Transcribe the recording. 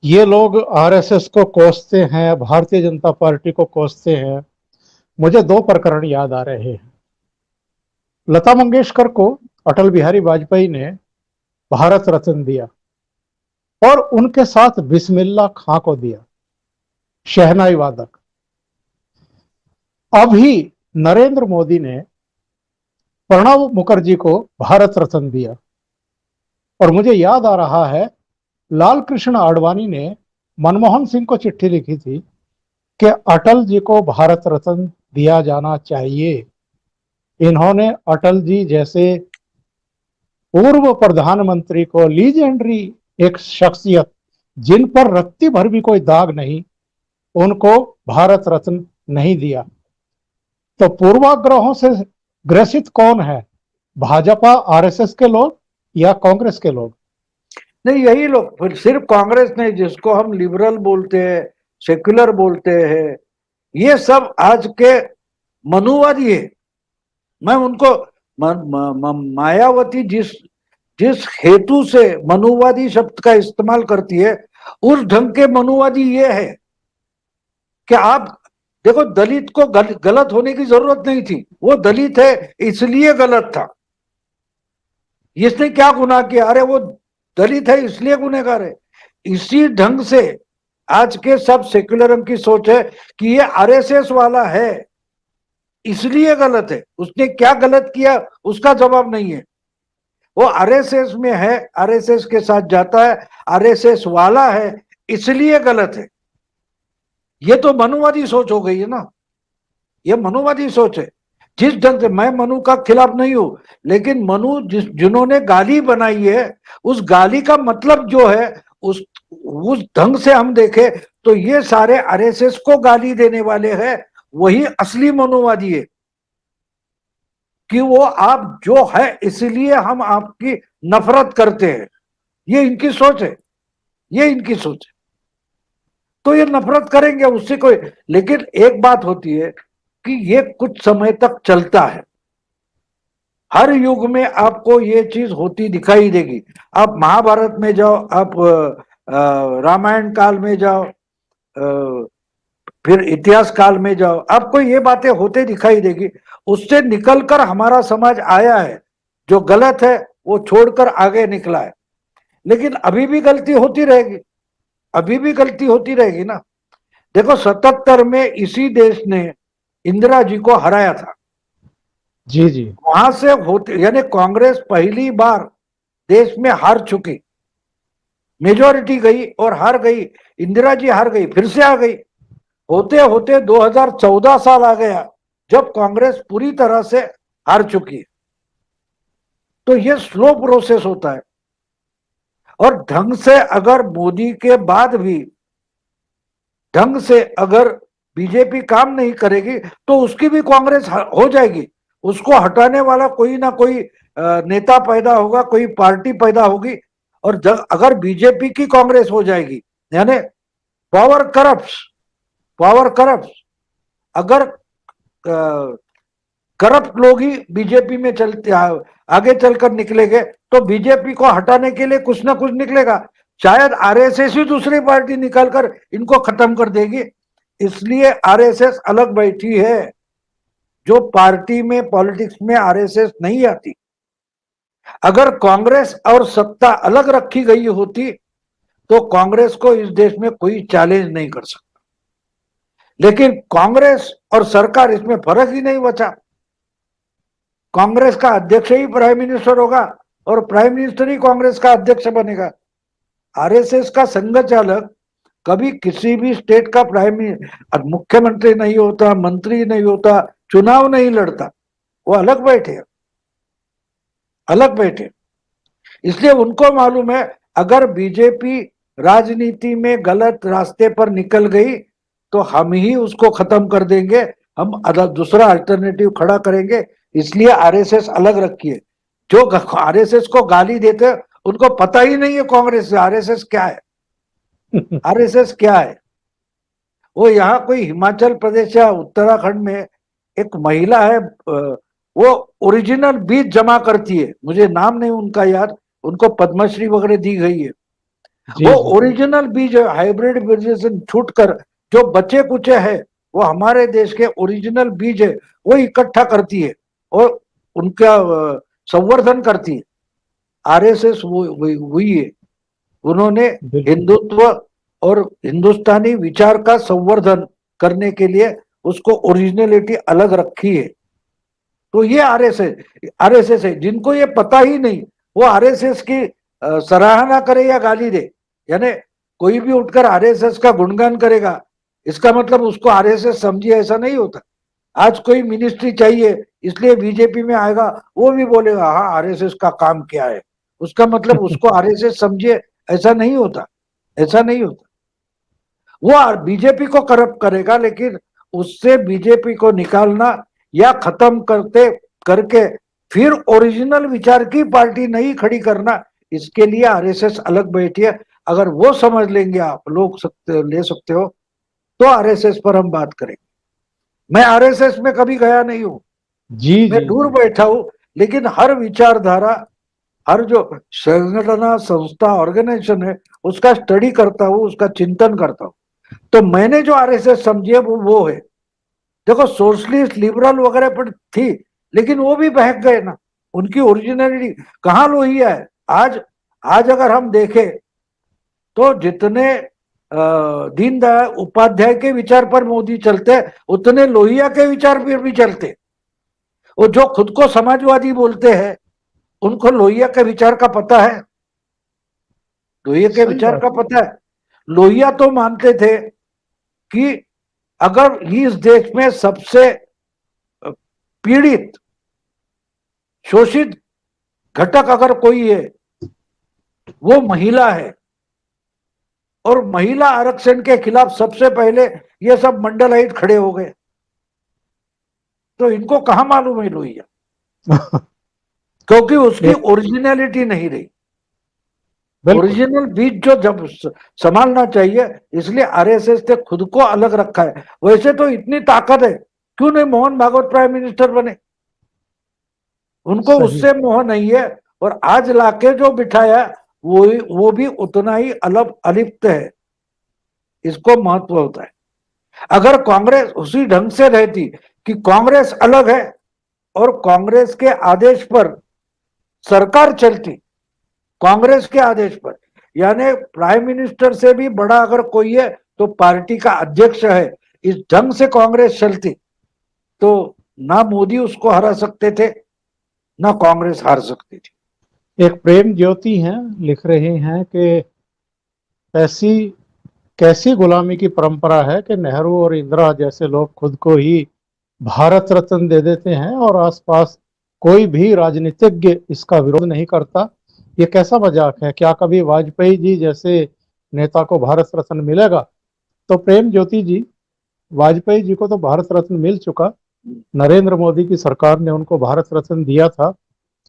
ये लोग आरएसएस को कोसते हैं, भारतीय जनता पार्टी को कोसते हैं। मुझे दो प्रकरण याद आ रहे हैं। लता मंगेशकर को अटल बिहारी वाजपेयी ने भारत रत्न दिया और उनके साथ बिस्मिल्लाह खां को दिया, शहनाई वादक। अभी नरेंद्र मोदी ने प्रणब मुखर्जी को भारत रत्न दिया और मुझे याद आ रहा है लाल कृष्ण आडवाणी ने मनमोहन सिंह को चिट्ठी लिखी थी कि अटल जी को भारत रत्न दिया जाना चाहिए। इन्होंने अटल जी जैसे पूर्व प्रधानमंत्री को, लीजेंडरी एक शख्सियत जिन पर रत्ती भर भी कोई दाग नहीं, उनको भारत रत्न नहीं दिया। तो पूर्वाग्रहों से ग्रसित कौन है? भाजपा आरएसएस के लोग या कांग्रेस के लोग? नहीं, यही लोग। फिर सिर्फ कांग्रेस नहीं, जिसको हम लिबरल बोलते हैं, सेक्युलर बोलते हैं, ये सब आज के मनुवादी है। मैं उनको मायावती जिस जिस हेतु से मनुवादी शब्द का इस्तेमाल करती है, उस ढंग के मनुवादी ये है कि आप देखो, दलित को गलत होने की जरूरत नहीं थी, वो दलित है इसलिए गलत था। इसने क्या गुनाह किया? अरे वो दलित है इसलिए गुनहगार है। इसी ढंग से आज के सब सेक्युलरिज्म की सोच है कि ये आरएसएस वाला है इसलिए गलत है। उसने क्या गलत किया उसका जवाब नहीं है। वो आरएसएस में है, आरएसएस के साथ जाता है, आरएसएस वाला है इसलिए गलत है। ये तो मनुवादी सोच हो गई है ना, ये मनुवादी सोच है। जिस ढंग से, मैं मनु का खिलाफ नहीं हूं, लेकिन मनु जिन्होंने गाली बनाई है, उस गाली का मतलब जो है, उस ढंग से हम देखें तो ये सारे आरएसएस को गाली देने वाले हैं, वही असली मनुवादी है। कि वो आप जो है इसलिए हम आपकी नफरत करते हैं, ये इनकी सोच है, ये इनकी सोच है। तो ये नफरत करेंगे उससे कोई, लेकिन एक बात होती है कि ये कुछ समय तक चलता है। हर युग में आपको ये चीज होती दिखाई देगी। आप महाभारत में जाओ, आप रामायण काल में जाओ, फिर इतिहास काल में जाओ, आपको ये बातें होते दिखाई देगी। उससे निकलकर हमारा समाज आया है। जो गलत है वो छोड़कर आगे निकला है। लेकिन अभी भी गलती होती रहेगी, अभी भी गलती होती रहेगी ना। देखो, 77 में इसी देश ने इंदिरा जी को हराया था। जी जी। वहां से होते, यानी कांग्रेस पहली बार देश में हार चुकी, मेजोरिटी गई और हार गई। इंदिरा जी हार गई, फिर से आ गई। होते होते 2014 साल आ गया जब कांग्रेस पूरी तरह से हार चुकी है। तो ये स्लो प्रोसेस होता है। और ढंग से अगर मोदी के बाद भी ढंग से अगर बीजेपी काम नहीं करेगी तो उसकी भी कांग्रेस हो जाएगी। उसको हटाने वाला कोई ना कोई नेता पैदा होगा, कोई पार्टी पैदा होगी। और अगर बीजेपी की कांग्रेस हो जाएगी, यानी पावर करप्ट, पावर करप्ट, अगर करप्ट लोग ही बीजेपी में चलते आगे चलकर निकलेंगे तो बीजेपी को हटाने के लिए कुछ ना कुछ निकलेगा। शायद आरएसएस ही दूसरी पार्टी निकालकर इनको खत्म कर देगी। इसलिए आरएसएस अलग बैठी है। जो पार्टी में, पॉलिटिक्स में आरएसएस नहीं आती। अगर कांग्रेस और सत्ता अलग रखी गई होती तो कांग्रेस को इस देश में कोई चैलेंज नहीं कर सकता। लेकिन कांग्रेस और सरकार, इसमें फर्क ही नहीं बचा। कांग्रेस का अध्यक्ष ही प्राइम मिनिस्टर होगा और प्राइम मिनिस्टर ही कांग्रेस का अध्यक्ष बनेगा। आरएसएस का संघ चालक कभी किसी भी स्टेट का मुख्यमंत्री नहीं होता, मंत्री नहीं होता, चुनाव नहीं लड़ता। वो अलग बैठे, अलग बैठे। इसलिए उनको मालूम है अगर बीजेपी राजनीति में गलत रास्ते पर निकल गई तो हम ही उसको खत्म कर देंगे, हम दूसरा अल्टरनेटिव खड़ा करेंगे। इसलिए आरएसएस अलग रखी है। जो आरएसएस को गाली देते हैं उनको पता ही नहीं है कांग्रेस से आरएसएस क्या है। आरएसएस क्या है? वो यहाँ कोई हिमाचल प्रदेश या उत्तराखंड में एक महिला है, वो ओरिजिनल बीज जमा करती है, मुझे नाम नहीं उनका याद, उनको पद्मश्री वगैरह दी गई है। जी वो जी ओरिजिनल बीज, हाइब्रिड बीज से छूट कर जो बचे कुचे है, वो हमारे देश के ओरिजिनल बीज है, वो इकट्ठा करती है और उनका संवर्धन करती है। आरएसएस हुई है, उन्होंने बिल्कुल। हिंदुत्व और हिंदुस्तानी विचार का संवर्धन करने के लिए उसको ओरिजिनलिटी अलग रखी है। तो ये आरएसएस है। जिनको ये पता ही नहीं, वो आरएसएस की सराहना करे या गाली दे, यानी कोई भी उठकर आरएसएस का गुणगान करेगा, इसका मतलब उसको आरएसएस समझिए, ऐसा नहीं होता। आज कोई मिनिस्ट्री चाहिए इसलिए बीजेपी में आएगा, वो भी बोलेगा हाँ आरएसएस का काम क्या है, उसका मतलब उसको आरएसएस समझिए, ऐसा नहीं होता, ऐसा नहीं होता। वो बीजेपी को करप्ट करेगा, लेकिन उससे बीजेपी को निकालना या खत्म करते करके फिर ओरिजिनल विचार की पार्टी नहीं खड़ी करना, इसके लिए आरएसएस अलग बैठी है। अगर वो समझ लेंगे, आप लोग ले सकते हो, तो आरएसएस पर हम बात करेंगे। मैं आरएसएस में कभी गया नहीं हूं, जी मैं जी दूर जी बैठा हूं, लेकिन हर विचारधारा, हर जो संगठन संस्था ऑर्गेनाइजेशन है, उसका स्टडी करता हूं, उसका चिंतन करता हूं। तो मैंने जो आरएसएस समझी है वो है। देखो सोशलिस्ट लिबरल वगैरह पर थी, लेकिन वो भी बहक गए ना, उनकी ओरिजिनलिटी कहाँ लोहिया है आज। आज अगर हम देखें तो जितने दीनदयाल उपाध्याय के विचार पर मोदी चलते, उतने लोहिया के विचार पर भी चलते। वो जो खुद को समाजवादी बोलते हैं, उनको लोहिया के विचार का पता है, लोहिया के सही विचार बात का है। पता है। लोहिया तो मानते थे कि अगर इस देश में सबसे पीड़ित शोषित घटक अगर कोई है, वो महिला है, और महिला आरक्षण के खिलाफ सबसे पहले ये सब मंडलाइट खड़े हो गए। तो इनको कहां मालूम है लोहिया, क्योंकि उसकी एक ओरिजिनलिटी नहीं रही। बिल्कुल। ओरिजिनल बीज जो जब संभालना चाहिए, इसलिए आरएसएस ने खुद को अलग रखा है। वैसे तो इतनी ताकत है, क्यों नहीं मोहन भागवत प्राइम मिनिस्टर बने, उनको सही। उससे मोह नहीं है। और आज लाके जो बिठाया, वो भी उतना ही अलिप्त है, इसको महत्व होता है। अगर कांग्रेस उसी ढंग से रहती कि कांग्रेस अलग है और कांग्रेस के आदेश पर सरकार चलती, कांग्रेस के आदेश पर, यानी प्राइम मिनिस्टर से भी बड़ा अगर कोई है तो पार्टी का अध्यक्ष है, इस ढंग से कांग्रेस चलती, तो ना मोदी उसको हरा सकते थे, ना कांग्रेस हार सकती थी। एक प्रेम ज्योति हैं, लिख रहे हैं कि ऐसी कैसी गुलामी की परंपरा है कि नेहरू और इंदिरा जैसे लोग खुद को ही भारत रत्न दे देते हैं और आसपास कोई भी राजनीतिज्ञ इसका विरोध नहीं करता। ये कैसा मजाक है? क्या कभी वाजपेयी जी जैसे नेता को भारत रत्न मिलेगा? तो प्रेम ज्योति जी, वाजपेयी जी को तो भारत रत्न मिल चुका, नरेंद्र मोदी की सरकार ने उनको भारत रत्न दिया था।